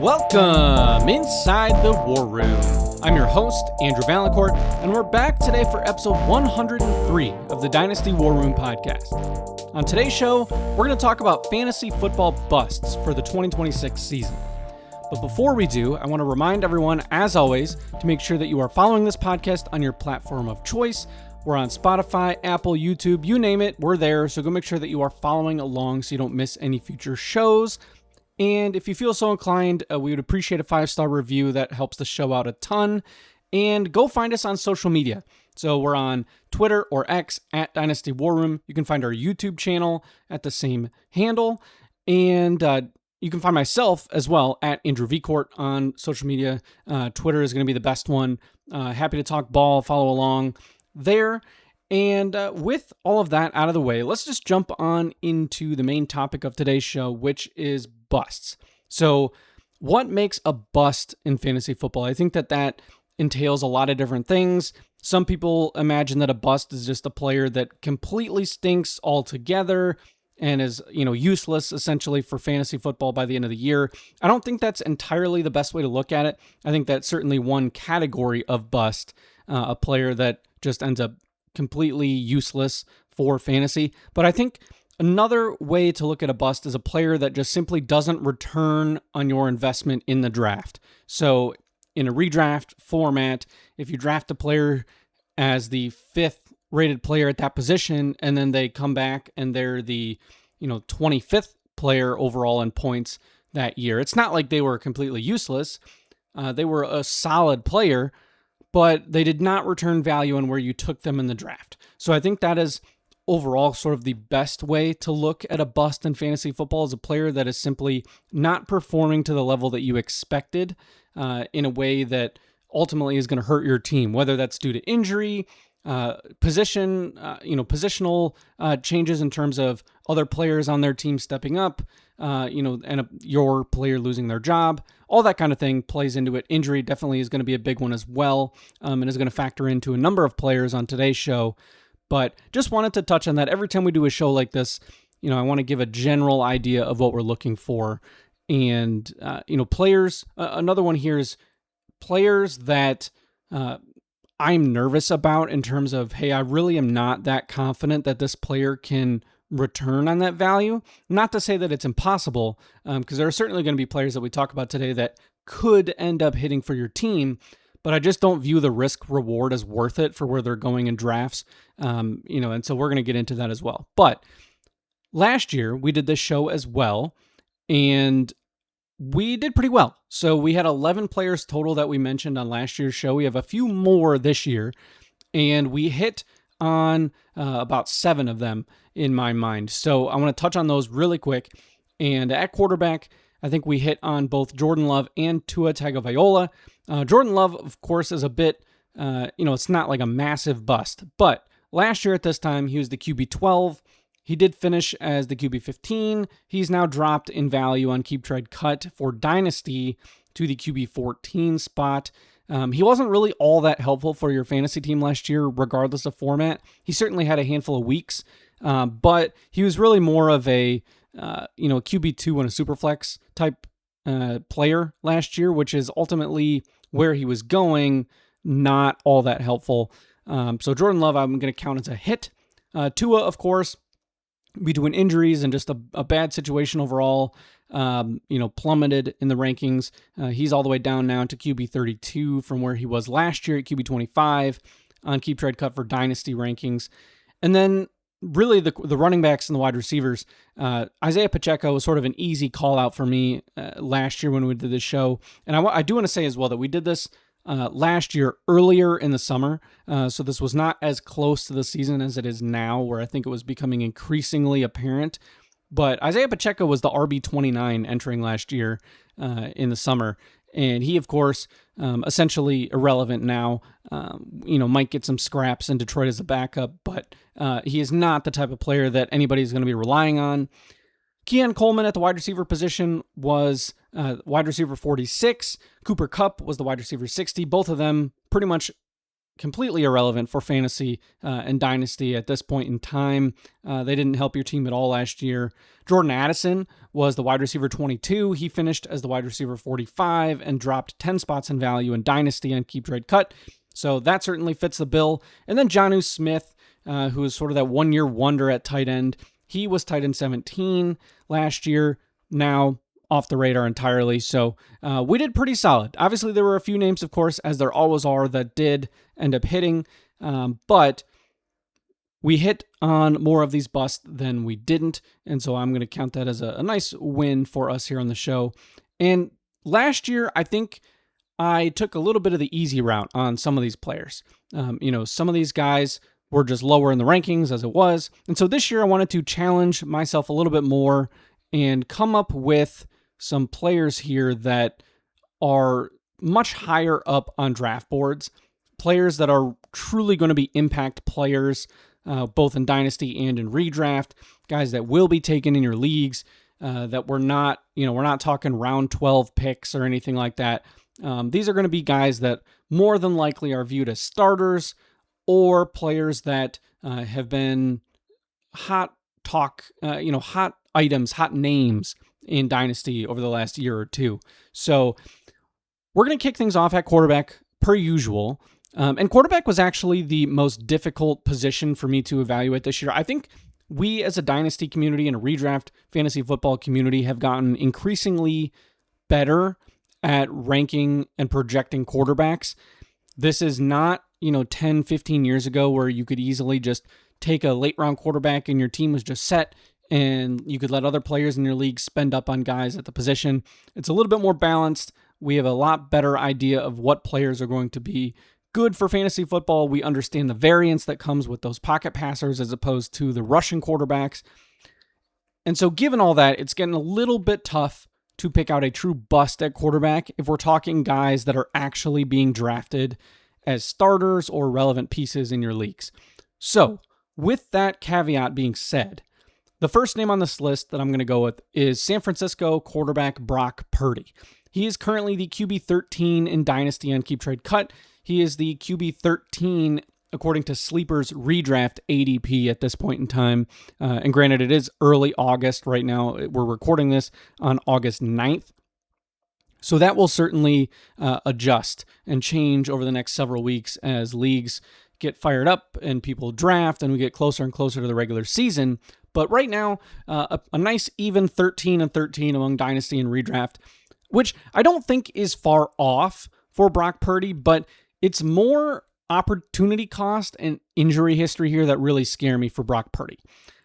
Welcome inside the War Room. I'm your host, Andrew Valancourt, and we're back today for episode 103 of the Dynasty War Room podcast. On today's show, we're going to talk about fantasy football busts for the 2026 season. But before we do, I want to remind everyone, as always, to make sure that you are following this podcast on your platform of choice. We're on Spotify, Apple, YouTube, you name it, we're there. So go make sure that you are following along so you don't miss any future shows. And if you feel so inclined, we would appreciate a 5-star review. That helps the show out a ton. And go find us on social media. So we're on Twitter or X at Dynasty War Room. You can find our YouTube channel at the same handle. And you can find myself as well at Andrew Vcourt on social media. Twitter is going to be the best one. Happy to talk ball, follow along there. And with all of that out of the way, let's just jump on into the main topic of today's show, which is busts. So what makes a bust in fantasy football? I think that entails a lot of different things. Some people imagine that a bust is just a player that completely stinks altogether and is, useless essentially for fantasy football by the end of the year. I don't think that's entirely the best way to look at it. I think that's certainly one category of bust, a player that just ends up completely useless for fantasy. But I think another way to look at a bust is a player that just simply doesn't return on your investment in the draft. So in a redraft format, if you draft a player as the 5th rated player at that position, and then they come back and they're the 25th player overall in points that year, it's not like they were completely useless. They were a solid player, but they did not return value on where you took them in the draft. So I think that is overall sort of the best way to look at a bust in fantasy football, is a player that is simply not performing to the level that you expected in a way that ultimately is going to hurt your team, whether that's due to injury, positional changes in terms of other players on their team stepping up, and your player losing their job. All that kind of thing plays into it. Injury definitely is going to be a big one as well, and is going to factor into a number of players on today's show. But just wanted to touch on that. Every time we do a show like this, I want to give a general idea of what we're looking for. And, players, another one here is players that I'm nervous about in terms of, hey, I really am not that confident that this player can return on that value. Not to say that it's impossible, because there are certainly going to be players that we talk about today that could end up hitting for your team, but I just don't view the risk reward as worth it for where they're going in drafts. And so we're going to get into that as well. But last year we did this show as well, and we did pretty well. So we had 11 players total that we mentioned on last year's show. We have a few more this year, and we hit on about 7 of them in my mind. So I want to touch on those really quick. And at quarterback, I think we hit on both Jordan Love and Tua Tagovailoa. Jordan Love, of course, is a bit, it's not like a massive bust. But last year at this time, he was the QB 12. He did finish as the QB 15. He's now dropped in value on Keep Trade Cut for Dynasty to the QB 14 spot. He wasn't really all that helpful for your fantasy team last year, regardless of format. He certainly had a handful of weeks, but he was really more of a QB2 and a superflex type player last year, which is ultimately where he was going, not all that helpful. So Jordan Love, I'm going to count as a hit. Tua, of course, between injuries and just a bad situation overall, plummeted in the rankings. He's all the way down now to QB 32 from where he was last year at QB 25 on Keep Trade Cut for Dynasty rankings. And then really the running backs and the wide receivers, Isaiah Pacheco was sort of an easy call out for me last year when we did this show. And I do want to say as well that we did this last year earlier in the summer. So this was not as close to the season as it is now, where I think it was becoming increasingly apparent. But Isaiah Pacheco was the RB29 entering last year in the summer. And he, of course, essentially irrelevant now, might get some scraps in Detroit as a backup, but he is not the type of player that anybody's going to be relying on. Keon Coleman at the wide receiver position was wide receiver 46. Cooper Kupp was the wide receiver 60. Both of them pretty much completely irrelevant for fantasy and Dynasty at this point in time. They didn't help your team at all last year. Jordan Addison was the wide receiver 22. He finished as the wide receiver 45 and dropped 10 spots in value in Dynasty on Keep Trade Cut. So that certainly fits the bill. And then Jonnu Smith, who is sort of that one-year wonder at tight end. He was tight end 17 last year. Now off the radar entirely. So we did pretty solid. Obviously, there were a few names, of course, as there always are, that did end up hitting. But we hit on more of these busts than we didn't. And so I'm going to count that as a nice win for us here on the show. And last year, I think I took a little bit of the easy route on some of these players. Some of these guys were just lower in the rankings as it was. And so this year I wanted to challenge myself a little bit more and come up with some players here that are much higher up on draft boards, players that are truly going to be impact players, both in Dynasty and in redraft, guys that will be taken in your leagues, that we're not talking round 12 picks or anything like that. These are going to be guys that more than likely are viewed as starters or players that have been hot items, hot names in Dynasty over the last year or two. So we're going to kick things off at quarterback per usual. And quarterback was actually the most difficult position for me to evaluate this year. I think we as a Dynasty community and a redraft fantasy football community have gotten increasingly better at ranking and projecting quarterbacks. This is not, 10, 15 years ago where you could easily just take a late round quarterback and your team was just set and you could let other players in your league spend up on guys at the position. It's a little bit more balanced. We have a lot better idea of what players are going to be good for fantasy football. We understand the variance that comes with those pocket passers as opposed to the rushing quarterbacks. And so given all that, it's getting a little bit tough to pick out a true bust at quarterback if we're talking guys that are actually being drafted as starters or relevant pieces in your leagues. So with that caveat being said, the first name on this list that I'm going to go with is San Francisco quarterback Brock Purdy. He is currently the QB 13 in Dynasty on Keep Trade Cut. He is the QB 13 according to Sleeper's redraft ADP at this point in time. And granted, it is early August right now. We're recording this on August 9th. So that will certainly adjust and change over the next several weeks as leagues get fired up and people draft and we get closer and closer to the regular season. But right now, a nice even 13 and 13 among Dynasty and redraft, which I don't think is far off for Brock Purdy, but it's more opportunity cost and injury history here that really scare me for Brock Purdy.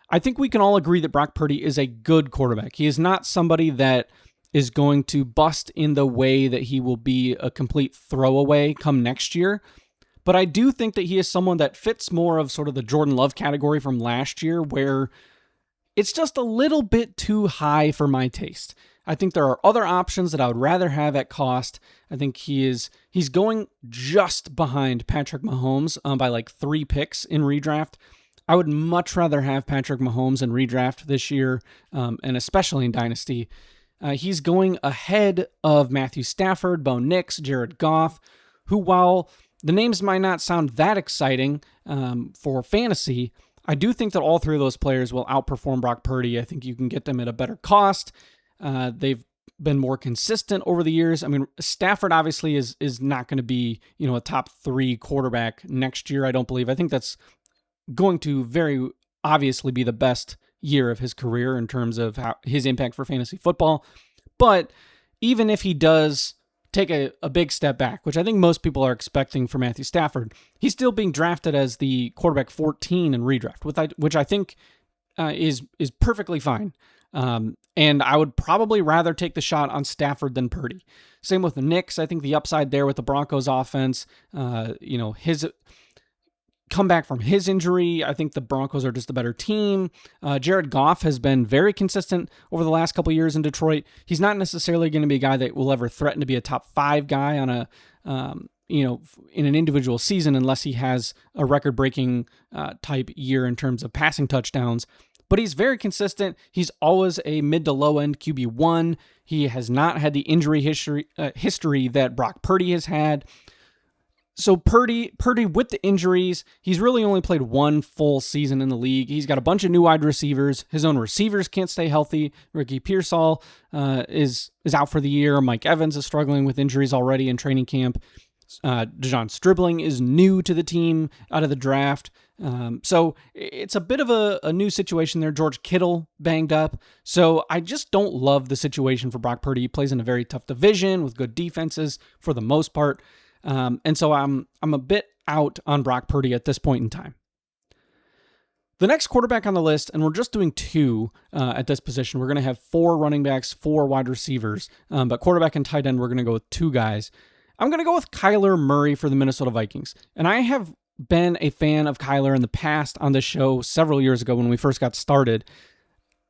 I think we can all agree that Brock Purdy is a good quarterback. He is not somebody that is going to bust in the way that he will be a complete throwaway come next year. But I do think that he is someone that fits more of sort of the Jordan Love category from last year, where it's just a little bit too high for my taste. I think there are other options that I would rather have at cost. I think he's going just behind Patrick Mahomes by like 3 picks in redraft. I would much rather have Patrick Mahomes in redraft this year, and especially in Dynasty. He's going ahead of Matthew Stafford, Bo Nix, Jared Goff, who, while the names might not sound that exciting for fantasy, I do think that all 3 of those players will outperform Brock Purdy. I think you can get them at a better cost. They've been more consistent over the years. I mean, Stafford obviously is not going to be, a top 3 quarterback next year, I don't believe. I think that's going to very obviously be the best year of his career in terms of his impact for fantasy football. But even if he does take a big step back, which I think most people are expecting for Matthew Stafford, he's still being drafted as the quarterback 14 in redraft, which I think is perfectly fine. And I would probably rather take the shot on Stafford than Purdy. Same with the Knicks. I think the upside there with the Broncos offense, his comeback from his injury, I think the Broncos are just a better team. Jared Goff has been very consistent over the last couple of years in Detroit. He's not necessarily going to be a guy that will ever threaten to be a top 5 guy on a, in an individual season unless he has a record-breaking type year in terms of passing touchdowns. But he's very consistent. He's always a mid to low end QB1. He has not had the injury history that Brock Purdy has had. So Purdy with the injuries, he's really only played one full season in the league. He's got a bunch of new wide receivers. His own receivers can't stay healthy. Ricky Pearsall is out for the year. Mike Evans is struggling with injuries already in training camp. DeJon Stribling is new to the team out of the draft. So it's a bit of a new situation there. George Kittle banged up. So I just don't love the situation for Brock Purdy. He plays in a very tough division with good defenses for the most part. And so I'm a bit out on Brock Purdy at this point in time. The next quarterback on the list, and we're just doing two at this position. We're going to have 4 running backs, 4 wide receivers, but quarterback and tight end, we're going to go with 2 guys. I'm going to go with Kyler Murray for the Minnesota Vikings. And I have been a fan of Kyler in the past on this show several years ago when we first got started.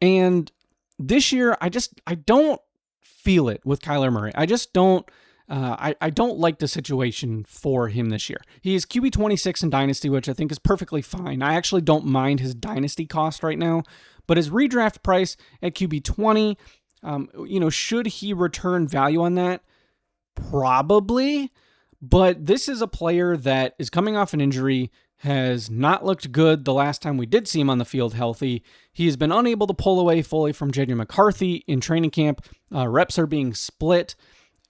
And this year, I don't feel it with Kyler Murray. I just don't. I don't like the situation for him this year. He is QB 26 in Dynasty, which I think is perfectly fine. I actually don't mind his Dynasty cost right now, but his redraft price at QB 20, should he return value on that? Probably, but this is a player that is coming off an injury, has not looked good the last time we did see him on the field healthy. He has been unable to pull away fully from J.J. McCarthy in training camp. Reps are being split.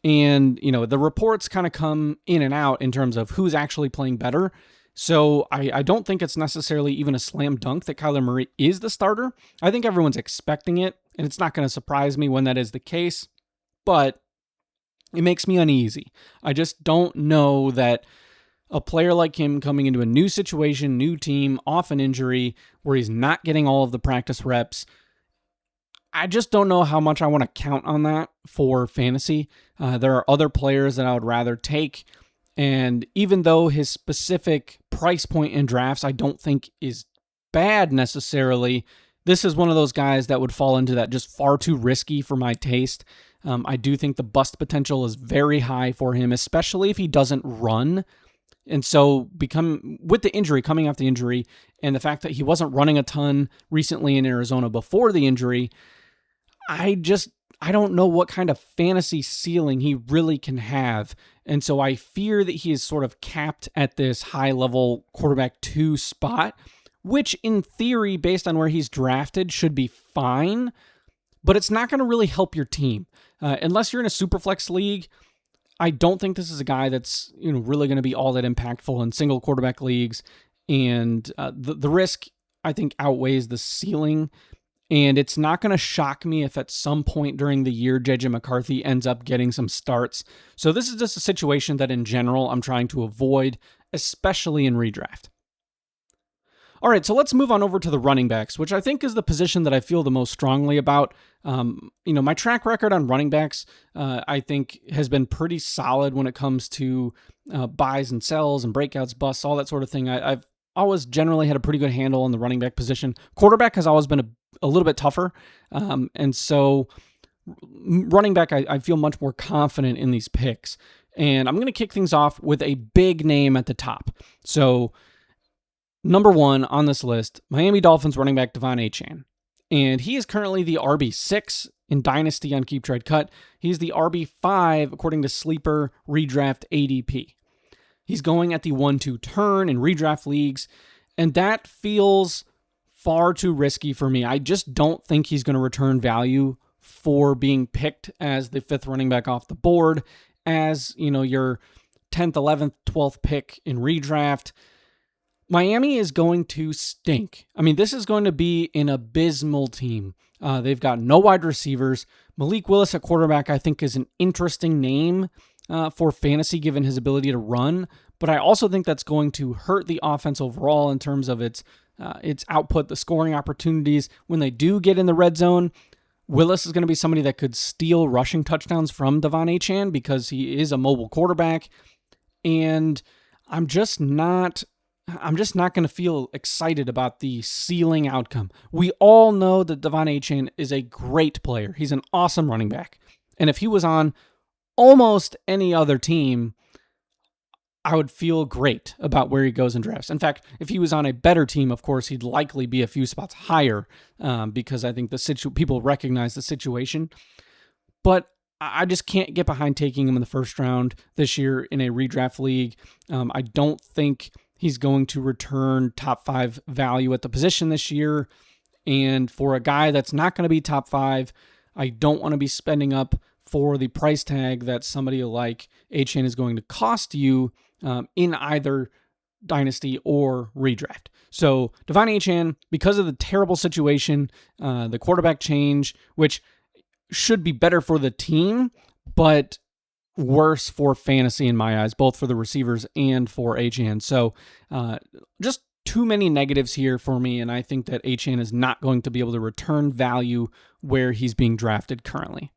And, the reports kind of come in and out in terms of who's actually playing better. So I don't think it's necessarily even a slam dunk that Kyler Murray is the starter. I think everyone's expecting it, and it's not going to surprise me when that is the case. But it makes me uneasy. I just don't know that a player like him coming into a new situation, new team, off an injury, where he's not getting all of the practice reps, I just don't know how much I want to count on that for fantasy. There are other players that I would rather take. And even though his specific price point in drafts I don't think is bad necessarily, this is one of those guys that would fall into that just far too risky for my taste. I do think the bust potential is very high for him, especially if he doesn't run. And so with the injury, coming off the injury, and the fact that he wasn't running a ton recently in Arizona before the injury, I don't know what kind of fantasy ceiling he really can have. And so I fear that he is sort of capped at this high-level quarterback 2 spot, which in theory, based on where he's drafted, should be fine, but it's not going to really help your team. Unless you're in a Superflex league, I don't think this is a guy that's really going to be all that impactful in single quarterback leagues. And the risk, I think, outweighs the ceiling. And it's not going to shock me if at some point during the year, J.J. McCarthy ends up getting some starts. So this is just a situation that in general I'm trying to avoid, especially in redraft. All right, so let's move on over to the running backs, which I think is the position that I feel the most strongly about. My track record on running backs, I think, has been pretty solid when it comes to buys and sells and breakouts, busts, all that sort of thing. I've always generally had a pretty good handle on the running back position. Quarterback has always been a little bit tougher, and so running back, I feel much more confident in these picks. And I'm going to kick things off with a big name at the top. So number 1 on this list, Miami Dolphins running back Devon Achane. And he is currently the RB6 in Dynasty on Keep Trade Cut. He's the RB5 according to Sleeper Redraft ADP. He's going at the 1-2 turn in redraft leagues, and that feels far too risky for me. I just don't think he's going to return value for being picked as the 5th running back off the board, as your 10th, 11th, 12th pick in redraft. Miami is going to stink. I mean, this is going to be an abysmal team. They've got no wide receivers. Malik Willis at quarterback, I think, is an interesting name for fantasy given his ability to run, but I also think that's going to hurt the offense overall in terms of its output, the scoring opportunities. When they do get in the red zone, Willis is going to be somebody that could steal rushing touchdowns from Devon Achane because he is a mobile quarterback, and I'm just not going to feel excited about the ceiling outcome. We all know that Devon Achane is a great player. He's an awesome running back. And if he was on almost any other team, I would feel great about where he goes in drafts. In fact, if he was on a better team, of course, he'd likely be a few spots higher because I think people recognize the situation. But I just can't get behind taking him in the first round this year in a redraft league. I don't think he's going to return top 5 value at the position this year. And for a guy that's not going to be top 5, I don't want to be spending up for the price tag that somebody like Achane is going to cost you in either Dynasty or redraft. So Devon Achane, because of the terrible situation, the quarterback change, which should be better for the team, but worse for fantasy in my eyes, both for the receivers and for Achane. So just too many negatives here for me, and I think that Achane is not going to be able to return value where he's being drafted currently.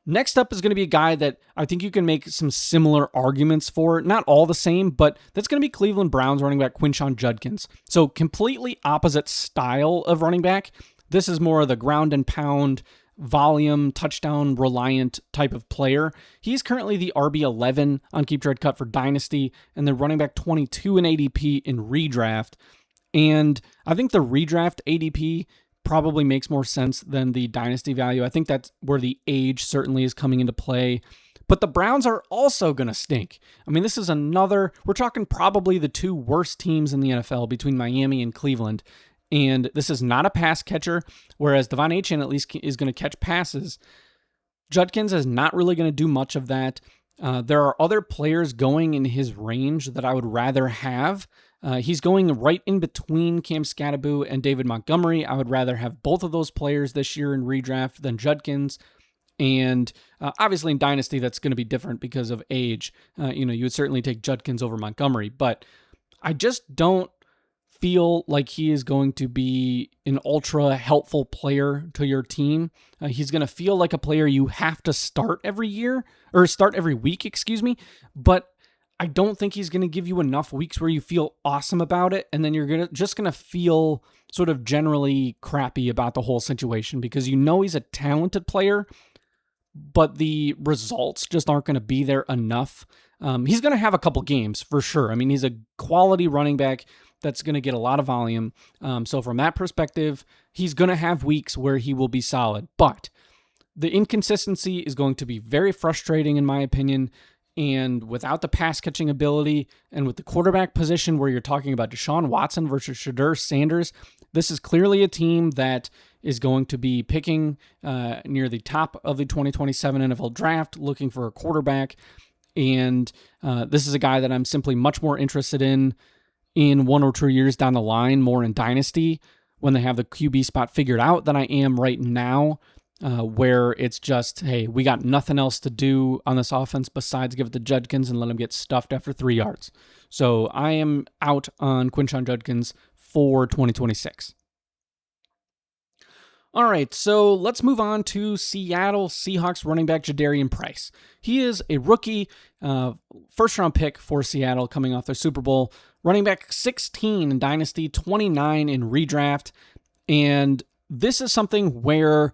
Next up is going to be a guy that I think you can make some similar arguments for. Not all the same, but that's going to be Cleveland Browns running back Quinshon Judkins. So completely opposite style of running back. This is more of the ground and pound, volume, touchdown reliant type of player. He's currently the RB11 on Keep Trade Cut for Dynasty, and they're running back 22 in ADP in redraft. And I think the redraft ADP probably makes more sense than the Dynasty value. I think that's where the age certainly is coming into play. But the Browns are also going to stink. I mean, this is we're talking probably the 2 worst teams in the NFL between Miami and Cleveland. And this is not a pass catcher, whereas Devon Achane at least is going to catch passes. Judkins is not really going to do much of that. There are other players going in his range that I would rather have. He's going right in between Cam Skattebo and David Montgomery. I would rather have both of those players this year in redraft than Judkins. And obviously in Dynasty, that's going to be different because of age. You would certainly take Judkins over Montgomery, but I just don't feel like he is going to be an ultra helpful player to your team. He's going to feel like a player you have to start every week, but I don't think he's going to give you enough weeks where you feel awesome about it, and then you're just going to feel sort of generally crappy about the whole situation because he's a talented player, but the results just aren't going to be there enough. He's going to have a couple games for sure. I mean, he's a quality running back that's going to get a lot of volume. So from that perspective, he's going to have weeks where he will be solid, but the inconsistency is going to be very frustrating in my opinion. And without the pass catching ability and with the quarterback position where you're talking about Deshaun Watson versus Shedeur Sanders, this is clearly a team that is going to be picking near the top of the 2027 NFL draft, looking for a quarterback. And this is a guy that I'm simply much more interested in 1 or 2 years down the line, more in Dynasty, when they have the QB spot figured out than I am right now. Where it's just, hey, we got nothing else to do on this offense besides give it to Judkins and let him get stuffed after 3 yards. So I am out on Quinshon Judkins for 2026. All right, so let's move on to Seattle Seahawks running back Jadarian Price. He is a rookie, first-round pick for Seattle coming off their Super Bowl. Running back 16 in Dynasty, 29 in redraft. And this is something where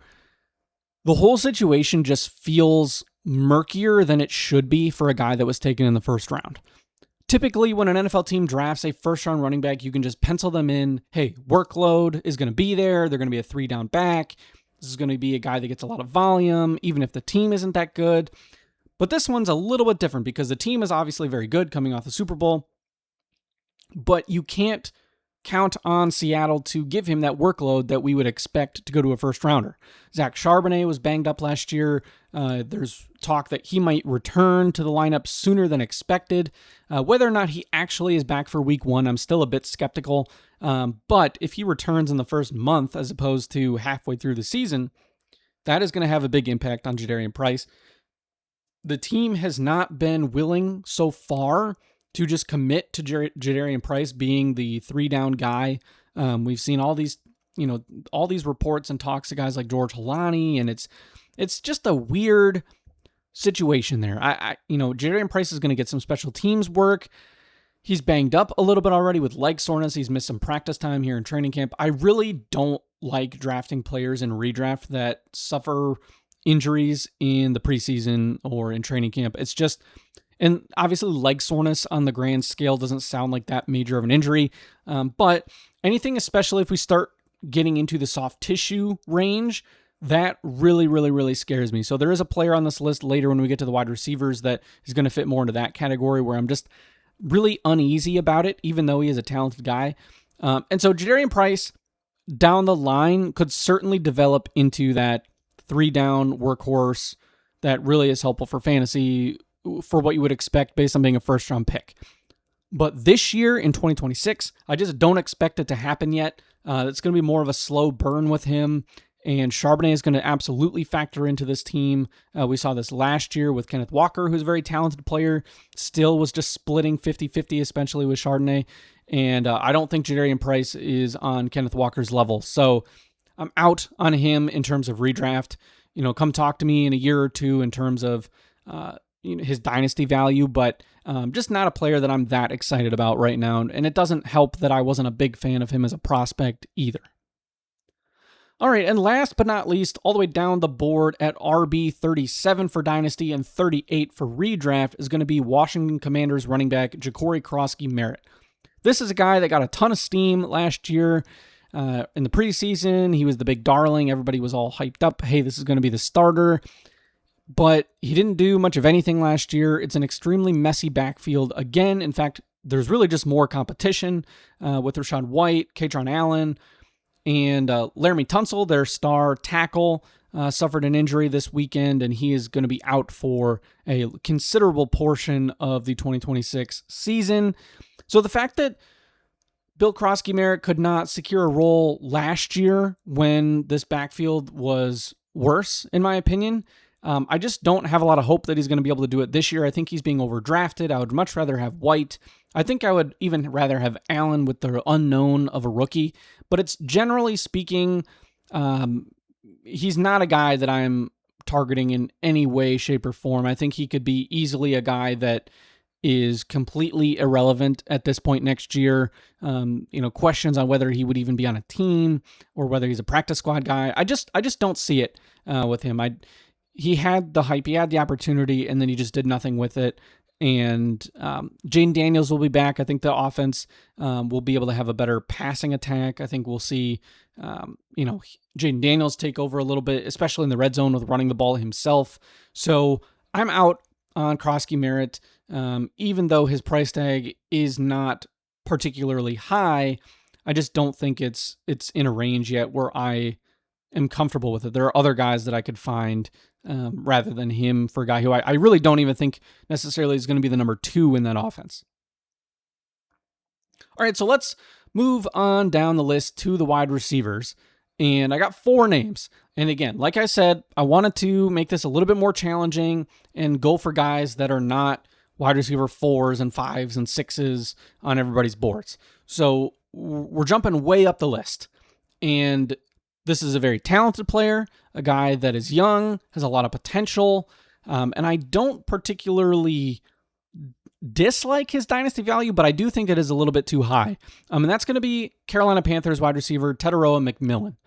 the whole situation just feels murkier than it should be for a guy that was taken in the first round. Typically, when an NFL team drafts a first-round running back, you can just pencil them in. Hey, workload is going to be there. They're going to be a 3-down back. This is going to be a guy that gets a lot of volume, even if the team isn't that good. But this one's a little bit different because the team is obviously very good coming off the Super Bowl. But you can't count on Seattle to give him that workload that we would expect to go to a first rounder. Zach Charbonnet was banged up last year. There's talk that he might return to the lineup sooner than expected. Whether or not he actually is back for week 1, I'm still a bit skeptical. But if he returns in the first month as opposed to halfway through the season, that is going to have a big impact on Jadarian Price. The team has not been willing so far to just commit to Jadarian Price being the 3-down guy. We've seen all these reports and talks to guys like George Holani, and it's just a weird situation there. Jadarian Price is going to get some special teams work. He's banged up a little bit already with leg soreness. He's missed some practice time here in training camp. I really don't like drafting players in redraft that suffer injuries in the preseason or in training camp. It's just, and obviously leg soreness on the grand scale doesn't sound like that major of an injury. But anything, especially if we start getting into the soft tissue range, That really, really, really scares me. So there is a player on this list later when we get to the wide receivers that is going to fit more into that category where I'm just really uneasy about it, even though he is a talented guy. And so Jadarian Price down the line could certainly develop into that 3-down workhorse that really is helpful for fantasy for what you would expect based on being a first-round pick. But this year in 2026, I just don't expect it to happen yet. It's going to be more of a slow burn with him. And Charbonnet is going to absolutely factor into this team. We saw this last year with Kenneth Walker, who's a very talented player, still was just splitting 50-50, especially with Chardonnay. And I don't think Jadarian Price is on Kenneth Walker's level. So I'm out on him in terms of redraft. Come talk to me in a year or two in terms of his dynasty value, but just not a player that I'm that excited about right now. And it doesn't help that I wasn't a big fan of him as a prospect either. All right, and last but not least, all the way down the board at RB 37 for Dynasty and 38 for Redraft is going to be Washington Commanders running back Ja'Cory Crosky-Merritt. This is a guy that got a ton of steam last year. In the preseason, he was the big darling. Everybody was all hyped up. Hey, this is going to be the starter. But he didn't do much of anything last year. It's an extremely messy backfield again. In fact, there's really just more competition with Rachaad White, Katron Allen, and Laramie Tunsil, their star tackle, suffered an injury this weekend, and he is going to be out for a considerable portion of the 2026 season. So the fact that Bill Crosky-Merritt could not secure a role last year when this backfield was worse, in my opinion, I just don't have a lot of hope that he's going to be able to do it this year. I think he's being overdrafted. I would much rather have White. I think I would even rather have Allen with the unknown of a rookie. But it's generally speaking, he's not a guy that I'm targeting in any way, shape, or form. I think he could be easily a guy that is completely irrelevant at this point next year. Questions on whether he would even be on a team or whether he's a practice squad guy. I just don't see it with him. He had the hype, he had the opportunity, and then he just did nothing with it. And Jaden Daniels will be back. I think the offense will be able to have a better passing attack. I think we'll see, Jaden Daniels take over a little bit, especially in the red zone with running the ball himself. So I'm out on Crosky-Merritt. Even though his price tag is not particularly high, I just don't think it's in a range yet where I am comfortable with it. There are other guys that I could find rather than him for a guy who I really don't even think necessarily is going to be the number 2 in that offense. All right, so let's move on down the list to the wide receivers. And I got 4 names. And again, like I said, I wanted to make this a little bit more challenging and go for guys that are not wide receiver 4s and 5s and 6s on everybody's boards. So we're jumping way up the list. And this is a very talented player, a guy that is young, has a lot of potential, and I don't particularly dislike his dynasty value, but I do think it is a little bit too high. And that's going to be Carolina Panthers wide receiver Teteroa McMillan.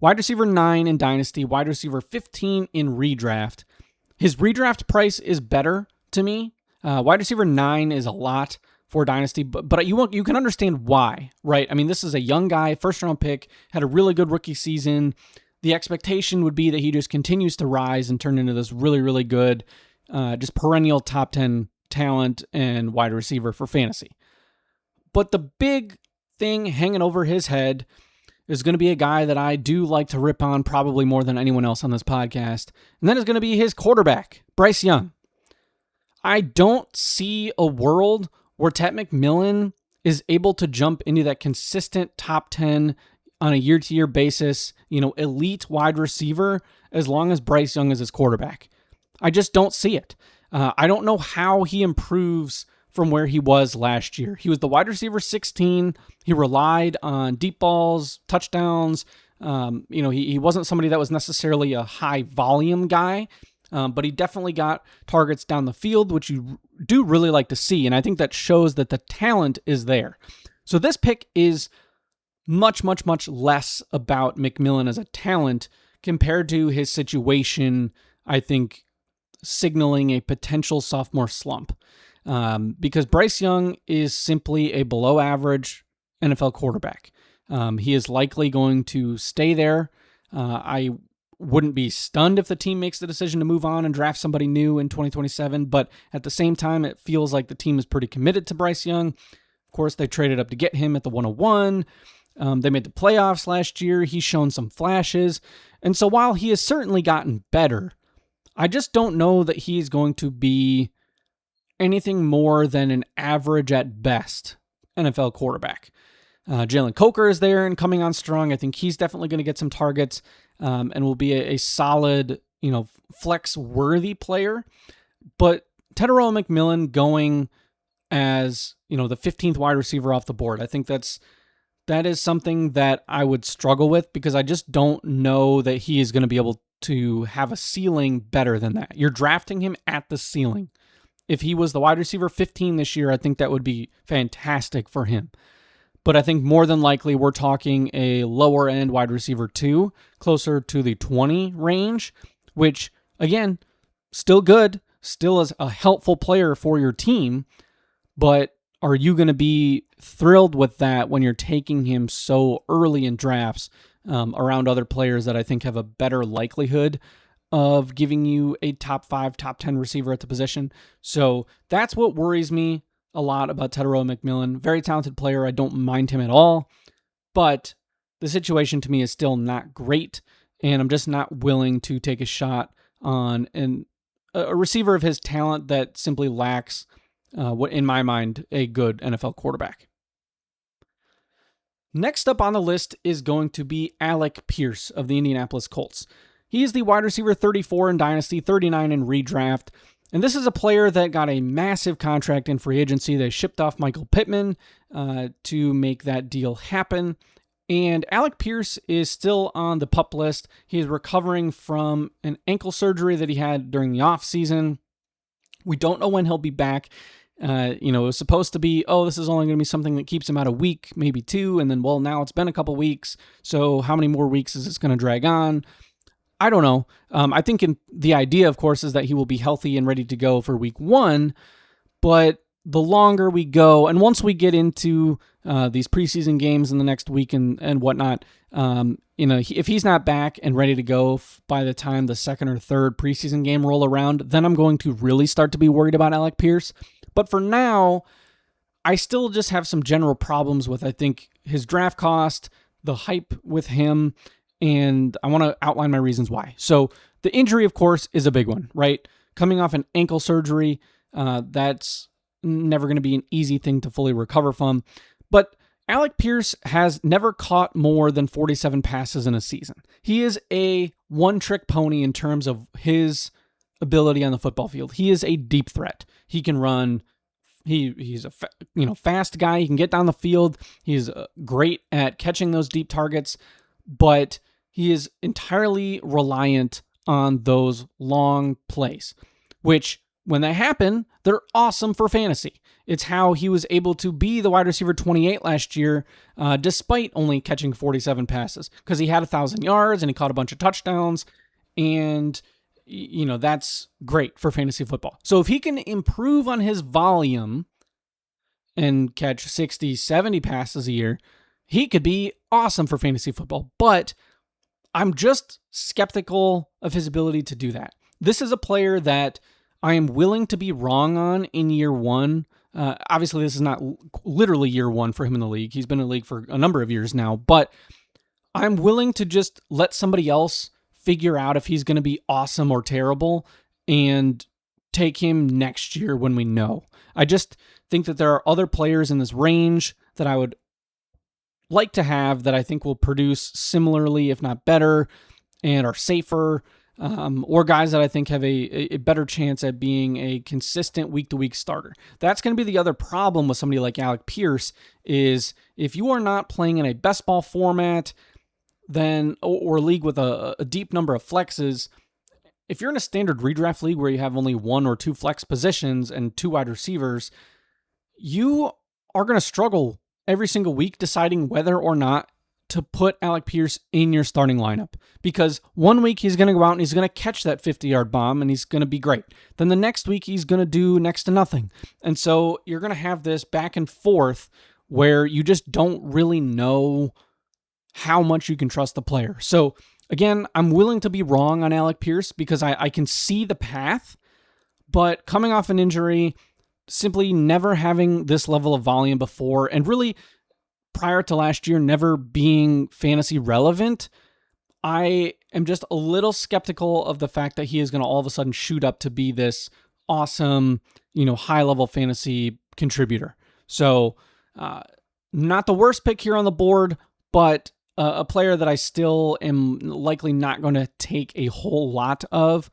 Wide receiver 9 in dynasty, wide receiver 15 in redraft. His redraft price is better to me. Wide receiver 9 is a lot for dynasty, but you can understand why, right? I mean, this is a young guy, first-round pick, had a really good rookie season. The expectation would be that he just continues to rise and turn into this really, really good, just perennial top 10 talent and wide receiver for fantasy. But the big thing hanging over his head is going to be a guy that I do like to rip on probably more than anyone else on this podcast, and that is going to be his quarterback, Bryce Young. I don't see a world where Tet McMillan is able to jump into that consistent top 10 on a year-to-year basis, elite wide receiver, as long as Bryce Young is his quarterback. I just don't see it. I don't know how he improves from where he was last year. He was the wide receiver 16. He relied on deep balls, touchdowns. He wasn't somebody that was necessarily a high volume guy, but he definitely got targets down the field, which you do really like to see. And I think that shows that the talent is there. So this pick is much, much, much less about McMillan as a talent compared to his situation, I think, signaling a potential sophomore slump. Because Bryce Young is simply a below average NFL quarterback. He is likely going to stay there. I wouldn't be stunned if the team makes the decision to move on and draft somebody new in 2027. But at the same time, it feels like the team is pretty committed to Bryce Young. Of course, they traded up to get him at the 101. They made the playoffs last year. He's shown some flashes. And so while he has certainly gotten better, I just don't know that he's going to be anything more than an average at best NFL quarterback. Jalen Coker is there and coming on strong. I think he's definitely going to get some targets and will be a solid, flex-worthy player. But Tetairoa McMillan going as, the 15th wide receiver off the board, I think that is something that I would struggle with because I just don't know that he is going to be able to have a ceiling better than that. You're drafting him at the ceiling. If he was the wide receiver 15 this year, I think that would be fantastic for him. But I think more than likely we're talking a lower end wide receiver 2, closer to the 20 range, which again, still good, still is a helpful player for your team. But are you going to be thrilled with that when you're taking him so early in drafts around other players that I think have a better likelihood of giving you a top 5, top 10 receiver at the position? So that's what worries me a lot about Tetairoa McMillan. Very talented player. I don't mind him at all. But the situation to me is still not great, and I'm just not willing to take a shot on a receiver of his talent that simply lacks, what in my mind, a good NFL quarterback. Next up on the list is going to be Alec Pierce of the Indianapolis Colts. He is the wide receiver 34 in Dynasty, 39 in redraft. And this is a player that got a massive contract in free agency. They shipped off Michael Pittman to make that deal happen. And Alec Pierce is still on the PUP list. He is recovering from an ankle surgery that he had during the offseason. We don't know when he'll be back. It was supposed to be, this is only going to be something that keeps him out a week, maybe 2. And then, now it's been a couple weeks. So how many more weeks is this going to drag on? I don't know. I think the idea, of course, is that he will be healthy and ready to go for week 1. But the longer we go, and once we get into these preseason games in the next week and whatnot, if he's not back and ready to go by the time the second or third preseason game roll around, then I'm going to really start to be worried about Alec Pierce. But for now, I still just have some general problems with, I think, his draft cost, the hype with him, and I want to outline my reasons why. So the injury, of course, is a big one, right? Coming off an ankle surgery, that's never going to be an easy thing to fully recover from. But Alec Pierce has never caught more than 47 passes in a season. He is a one-trick pony in terms of his ability on the football field. He is a deep threat. He can run. He's a fast guy. He can get down the field. He's great at catching those deep targets, but he is entirely reliant on those long plays, which when they happen, they're awesome for fantasy. It's how he was able to be the wide receiver 28 last year, despite only catching 47 passes, because he had 1,000 yards and he caught a bunch of touchdowns, and that's great for fantasy football. So if he can improve on his volume and catch 60, 70 passes a year, he could be awesome for fantasy football. But I'm just skeptical of his ability to do that. This is a player that I am willing to be wrong on in year 1. Obviously, this is not literally year 1 for him in the league. He's been in the league for a number of years now. But I'm willing to just let somebody else figure out if he's going to be awesome or terrible and take him next year when we know. I just think that there are other players in this range that I would like to have that I think will produce similarly, if not better, and are safer, or guys that I think have a better chance at being a consistent week-to-week starter. That's going to be the other problem with somebody like Alec Pierce, is if you are not playing in a best ball format, then or a league with a deep number of flexes, if you're in a standard redraft league where you have only 1 or 2 flex positions and 2 wide receivers, you are going to struggle every single week deciding whether or not to put Alec Pierce in your starting lineup. Because one week he's going to go out and he's going to catch that 50-yard bomb and he's going to be great. Then the next week he's going to do next to nothing. And so you're going to have this back and forth where you just don't really know how much you can trust the player. So Again, I'm willing to be wrong on Alec Pierce because I can see the path, but coming off an injury, simply never having this level of volume before, and really prior to last year never being fantasy relevant, I am just a little skeptical of the fact that he is going to all of a sudden shoot up to be this awesome, high-level fantasy contributor. So, not the worst pick here on the board, but a player that I still am likely not going to take a whole lot of,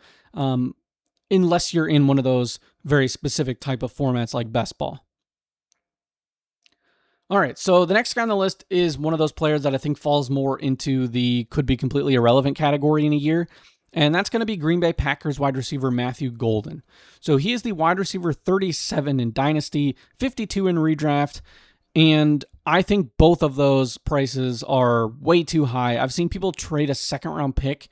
unless you're in one of those very specific type of formats like best ball. All right, so the next guy on the list is one of those players that I think falls more into the could be completely irrelevant category in a year, and that's going to be Green Bay Packers wide receiver Matthew Golden. So he is the wide receiver 37 in Dynasty, 52 in redraft, and I think both of those prices are way too high. I've seen people trade a second-round pick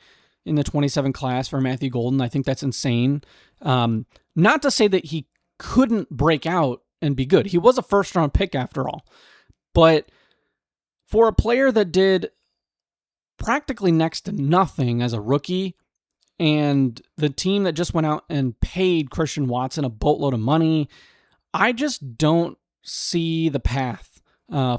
in the 27 class for Matthew Golden. I think that's insane. Not to say that he couldn't break out and be good. He was a first-round pick after all. But for a player that did practically next to nothing as a rookie, and the team that just went out and paid Christian Watson a boatload of money, I just don't see the path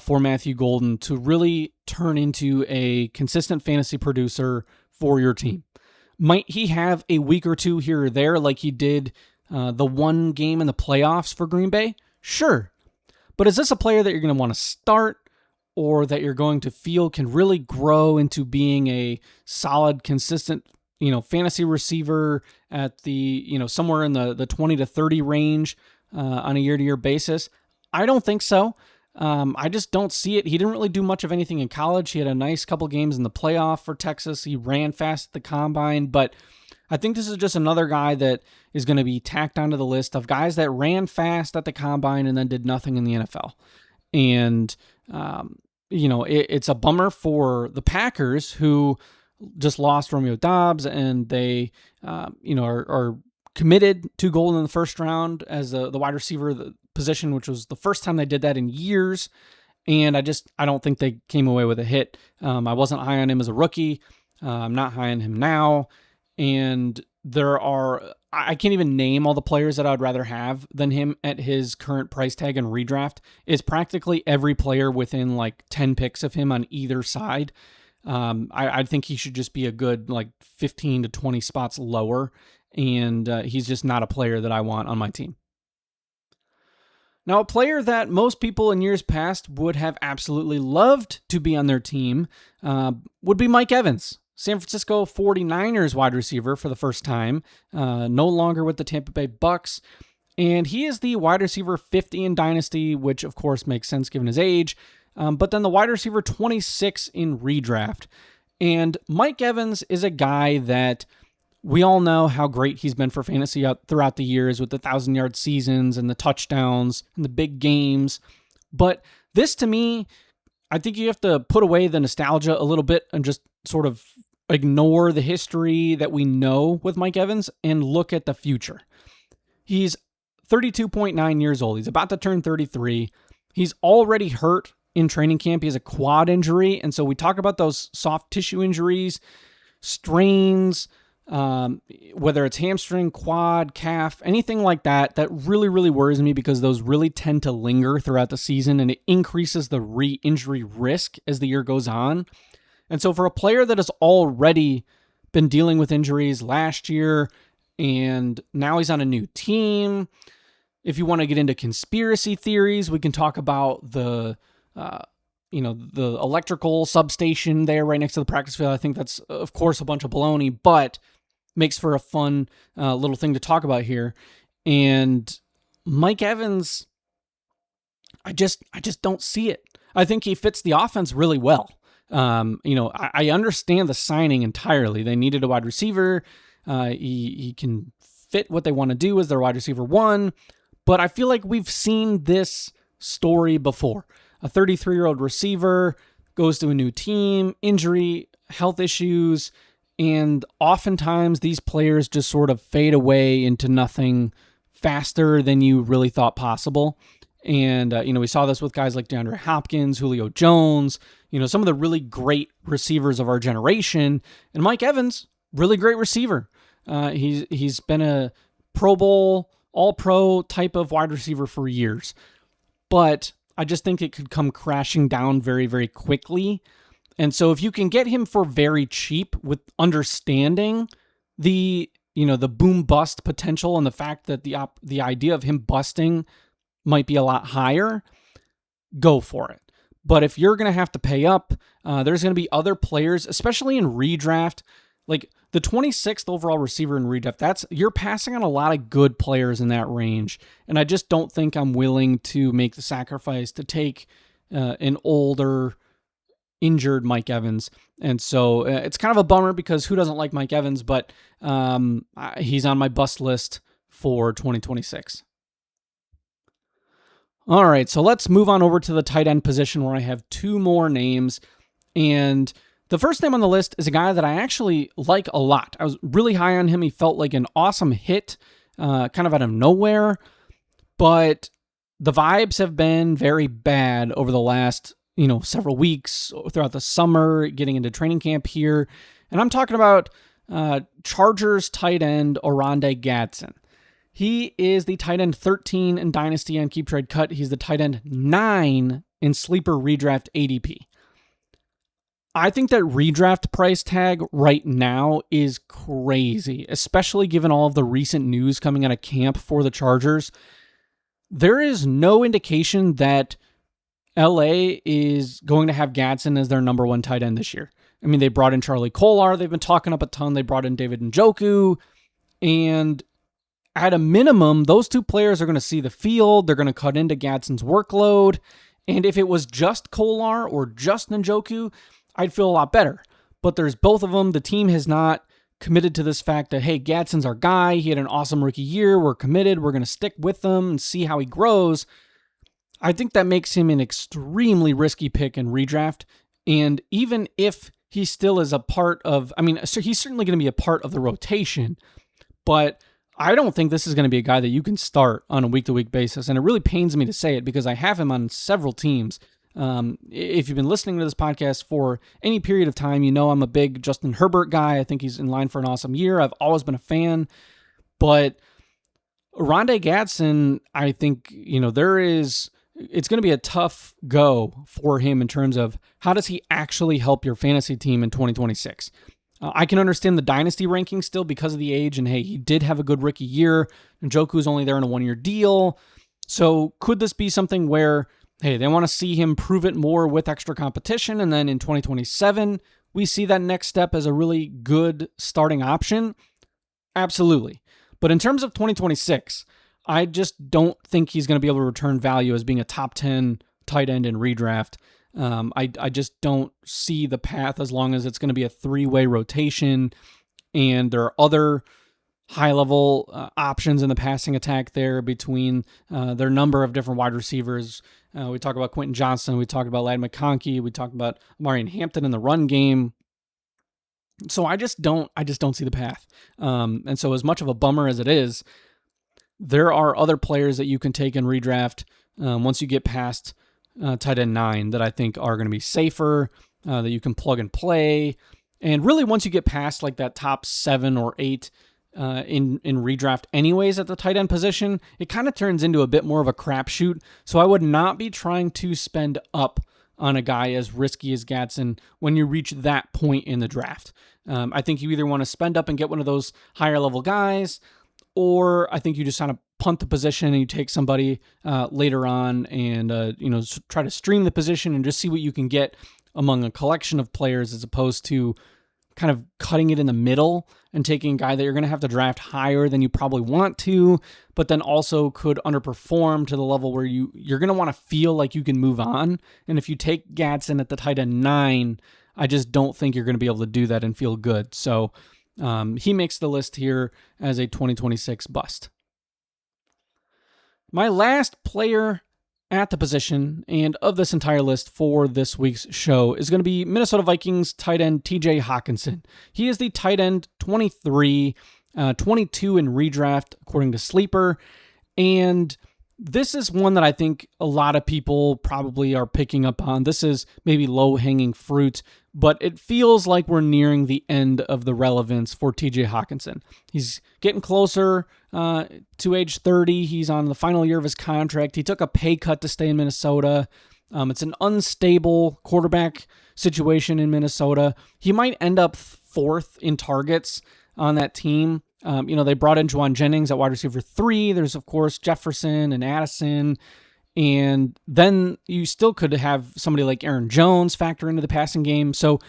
for Matthew Golden to really turn into a consistent fantasy producer for your team. Might he have a week or two here or there like he did the one game in the playoffs for Green Bay? Sure. But is this a player that you're going to want to start, or that you're going to feel can really grow into being a solid, consistent, fantasy receiver at the, somewhere in the 20 to 30 range on a year-to-year basis? I don't think so. I just don't see it. He didn't really do much of anything in college. He had a nice couple games in the playoff for Texas. He ran fast at the combine, but I think this is just another guy that is going to be tacked onto the list of guys that ran fast at the combine and then did nothing in the NFL. And, it's a bummer for the Packers, who just lost Romeo Doubs, and they, are committed to Golden in the first round as the wide receiver position, which was the first time they did that in years. And I don't think they came away with a hit. I wasn't high on him as a rookie. I'm not high on him now. And I can't even name all the players that I'd rather have than him at his current price tag and redraft. Is practically every player within like 10 picks of him on either side. I think he should just be a good 15 to 20 spots lower. And he's just not a player that I want on my team. Now, a player that most people in years past would have absolutely loved to be on their team would be Mike Evans. San Francisco 49ers wide receiver for the first time, no longer with the Tampa Bay Bucks. And he is the wide receiver 50 in Dynasty, which of course makes sense given his age. But then the wide receiver 26 in redraft. And Mike Evans is a guy that we all know how great he's been for fantasy throughout the years with the 1,000-yard seasons and the touchdowns and the big games. But this, to me, I think you have to put away the nostalgia a little bit and just sort of ignore the history that we know with Mike Evans and look at the future. He's 32.9 years old. He's about to turn 33. He's already hurt in training camp. He has a quad injury. And so we talk about those soft tissue injuries, strains, whether it's hamstring, quad, calf, anything like that, that really, really worries me because those really tend to linger throughout the season and it increases the re-injury risk as the year goes on. And so for a player that has already been dealing with injuries last year and now he's on a new team, if you want to get into conspiracy theories, we can talk about the electrical substation there right next to the practice field. I think that's, of course, a bunch of baloney, but makes for a fun little thing to talk about here. And Mike Evans, I just don't see it. I think he fits the offense really well. I understand the signing entirely. They needed a wide receiver. He can fit what they want to do as their wide receiver one, but I feel like we've seen this story before. A 33-year-old receiver goes to a new team, injury, health issues, and oftentimes these players just sort of fade away into nothing faster than you really thought possible. And, we saw this with guys like DeAndre Hopkins, Julio Jones, some of the really great receivers of our generation. And Mike Evans, really great receiver. He's been a Pro Bowl, All-Pro type of wide receiver for years. But I just think it could come crashing down very, very quickly. And so if you can get him for very cheap with understanding the boom bust potential and the fact that the idea of him busting might be a lot higher, go for it. But if you're going to have to pay up, there's going to be other players, especially in redraft, like the 26th overall receiver in redraft. You're passing on a lot of good players in that range, and I just don't think I'm willing to make the sacrifice to take an older, injured Mike Evans. And so it's kind of a bummer because who doesn't like Mike Evans, but he's on my bust list for 2026. All right, so let's move on over to the tight end position where I have two more names. And the first name on the list is a guy that I actually like a lot. I was really high on him. He felt like an awesome hit, kind of out of nowhere. But the vibes have been very bad over the last several weeks throughout the summer, getting into training camp here. And I'm talking about Chargers tight end Oronde Gadsden. He is the tight end 13 in Dynasty and Keep Trade Cut. He's the tight end 9 in Sleeper Redraft ADP. I think that redraft price tag right now is crazy, especially given all of the recent news coming out of camp for the Chargers. There is no indication that LA is going to have Gadsden as their number one tight end this year. I mean, they brought in Charlie Kolar. They've been talking up a ton. They brought in David Njoku. And at a minimum, those two players are going to see the field. They're going to cut into Gadsden's workload. And if it was just Kolar or just Njoku, I'd feel a lot better. But there's both of them. The team has not committed to this fact that, hey, Gadsden's our guy. He had an awesome rookie year. We're committed. We're going to stick with him and see how he grows. I think that makes him an extremely risky pick in redraft. And even if he still is a part of, so he's certainly going to be a part of the rotation, but I don't think this is going to be a guy that you can start on a week-to-week basis. And it really pains me to say it because I have him on several teams. If you've been listening to this podcast for any period of time, I'm a big Justin Herbert guy. I think he's in line for an awesome year. I've always been a fan. But Oronde Gadsden, I think, it's going to be a tough go for him in terms of how does he actually help your fantasy team in 2026. I can understand the dynasty ranking still because of the age, and hey, he did have a good rookie year. Njoku's only there on a one-year deal. So could this be something where, hey, they want to see him prove it more with extra competition, and then in 2027, we see that next step as a really good starting option? Absolutely. But in terms of 2026, I just don't think he's going to be able to return value as being a top 10 tight end in redraft. I just don't see the path as long as it's going to be a three-way rotation and there are other high-level options in the passing attack there between their number of different wide receivers. We talk about Quentin Johnson. We talked about Ladd McConkey. We talked about Amarian Hampton in the run game. So I just don't see the path. And so as much of a bummer as it is, there are other players that you can take in redraft once you get past tight end 9 that I think are going to be safer, that you can plug and play. And really once you get past like that top 7 or 8 in redraft anyways at the tight end position, it kind of turns into a bit more of a crapshoot. So I would not be trying to spend up on a guy as risky as Gadsden when you reach that point in the draft. I think you either want to spend up and get one of those higher level guys, or I think you just kind of punt the position and you take somebody later on and try to stream the position and just see what you can get among a collection of players as opposed to kind of cutting it in the middle and taking a guy that you're going to have to draft higher than you probably want to, but then also could underperform to the level where you're going to want to feel like you can move on. And if you take Gadsden at the tight end 9, I just don't think you're going to be able to do that and feel good. So he makes the list here as a 2026 bust. My last player at the position and of this entire list for this week's show is going to be Minnesota Vikings tight end TJ Hawkinson. He is the tight end 23, 22 in redraft according to Sleeper. And This is one that I think a lot of people probably are picking up on. This is maybe low-hanging fruit, but it feels like we're nearing the end of the relevance for TJ Hawkinson. He's getting closer to age 30. He's on the final year of his contract. He took a pay cut to stay in Minnesota. It's an unstable quarterback situation in Minnesota. He might end up fourth in targets on that team. They brought in Juwan Jennings at wide receiver 3. There's, of course, Jefferson and Addison. And then you still could have somebody like Aaron Jones factor into the passing game. So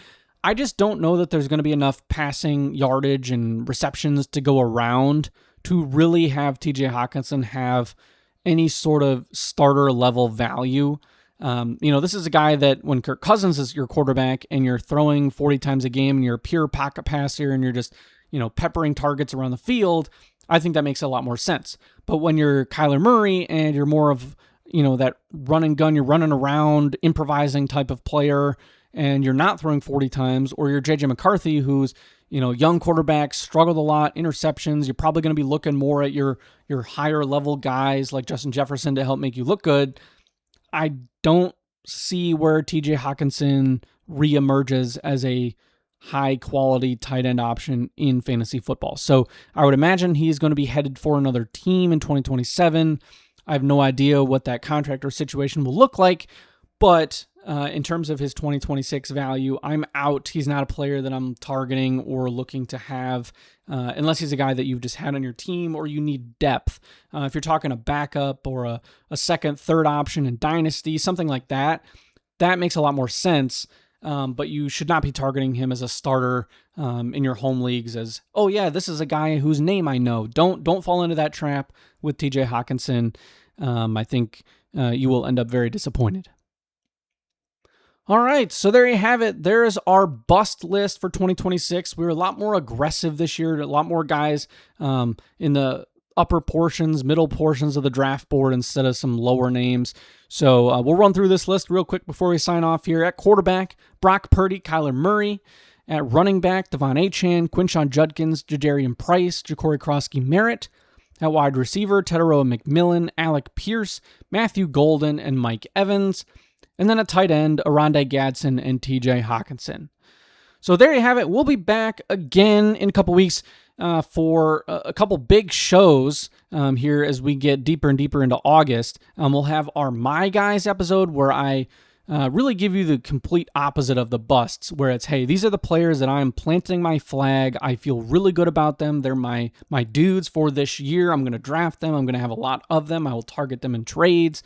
I just don't know that there's going to be enough passing yardage and receptions to go around to really have TJ Hawkinson have any sort of starter level value. This is a guy that when Kirk Cousins is your quarterback and you're throwing 40 times a game and you're a pure pocket passer and you're just peppering targets around the field, I think that makes a lot more sense. But when you're Kyler Murray and you're more of, that run and gun, you're running around, improvising type of player, and you're not throwing 40 times, or you're JJ McCarthy, who's, young quarterback, struggled a lot, interceptions, you're probably going to be looking more at your higher level guys like Justin Jefferson to help make you look good. I don't see where TJ Hawkinson reemerges as a high-quality tight end option in fantasy football. So I would imagine he's going to be headed for another team in 2027. I have no idea what that contract or situation will look like, but in terms of his 2026 value, I'm out. He's not a player that I'm targeting or looking to have unless he's a guy that you've just had on your team or you need depth. If you're talking a backup or a second, third option in Dynasty, something like that, that makes a lot more sense. But you should not be targeting him as a starter in your home leagues as, oh yeah, this is a guy whose name I know. Don't fall into that trap with TJ Hawkinson. I think you will end up very disappointed. All right, so there you have it. There's our bust list for 2026. We were a lot more aggressive this year, a lot more guys in the upper portions, middle portions of the draft board instead of some lower names. So we'll run through this list real quick before we sign off here. At quarterback, Brock Purdy, Kyler Murray. At running back, Devon Achane, Quinshon Judkins, Jadarian Price, Ja'Cory Krosky-Merritt. At wide receiver, Teteroa McMillan, Alec Pierce, Matthew Golden, and Mike Evans. And then at tight end, Oronde Gadsden and TJ Hawkinson. So there you have it. We'll be back again in a couple weeks for a couple big shows here as we get deeper and deeper into August. We'll have our My Guys episode where I really give you the complete opposite of the busts, where it's, hey, these are the players that I'm planting my flag. I feel really good about them. They're my dudes for this year. I'm going to draft them. I'm going to have a lot of them. I will target them in trades.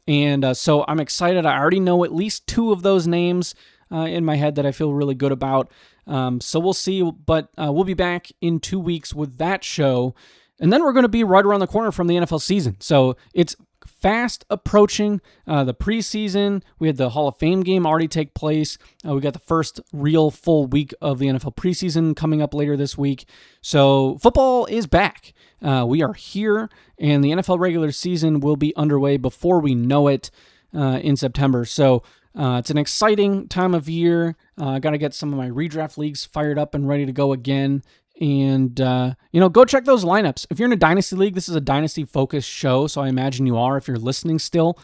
And so I'm excited. I already know at least 2 of those names in my head that I feel really good about. So we'll see, but we'll be back in 2 weeks with that show. And then we're going to be right around the corner from the NFL season. So it's fast approaching the preseason. We had the Hall of Fame game already take place. We got the first real full week of the NFL preseason coming up later this week. So football is back. We are here, and the NFL regular season will be underway before we know it in September. So it's an exciting time of year. I got to get some of my redraft leagues fired up and ready to go again. And, go check those lineups. If you're in a Dynasty league, this is a Dynasty-focused show, so I imagine you are if you're listening still.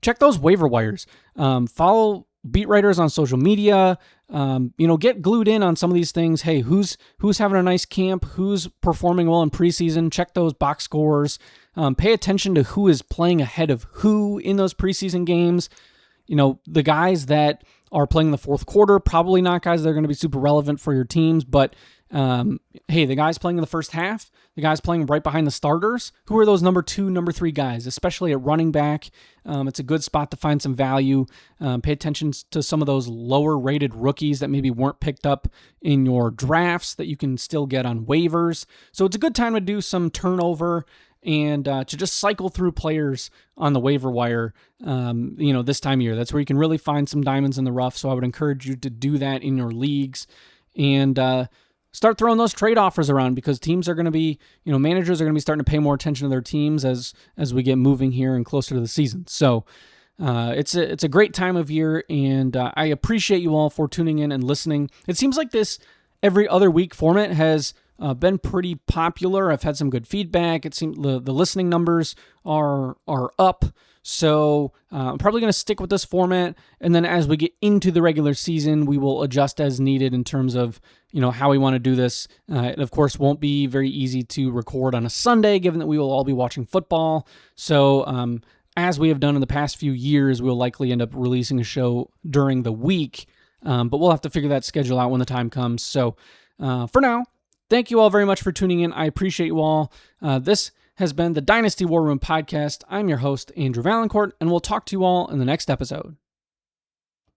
Check those waiver wires. Follow beat writers on social media. Get glued in on some of these things. Hey, who's having a nice camp? Who's performing well in preseason? Check those box scores. Pay attention to who is playing ahead of who in those preseason games. The guys that are playing the fourth quarter, probably not guys that are going to be super relevant for your teams, but hey, the guys playing in the first half, the guys playing right behind the starters, who are those number 2, number 3 guys, especially at running back? It's a good spot to find some value. Pay attention to some of those lower rated rookies that maybe weren't picked up in your drafts that you can still get on waivers. So it's a good time to do some turnover and to just cycle through players on the waiver wire, this time of year. That's where you can really find some diamonds in the rough. So I would encourage you to do that in your leagues and start throwing those trade offers around, because teams are going to be, managers are going to be starting to pay more attention to their teams as we get moving here and closer to the season. So it's a great time of year, and I appreciate you all for tuning in and listening. It seems like this every other week format has been pretty popular. I've had some good feedback. It seems the listening numbers are up. So I'm probably going to stick with this format. And then as we get into the regular season, we will adjust as needed in terms of, how we want to do this. It, of course, won't be very easy to record on a Sunday, given that we will all be watching football. So as we have done in the past few years, we'll likely end up releasing a show during the week. But we'll have to figure that schedule out when the time comes. So for now, thank you all very much for tuning in. I appreciate you all. This has been the Dynasty War Room podcast. I'm your host, Andrew Valancourt, and we'll talk to you all in the next episode.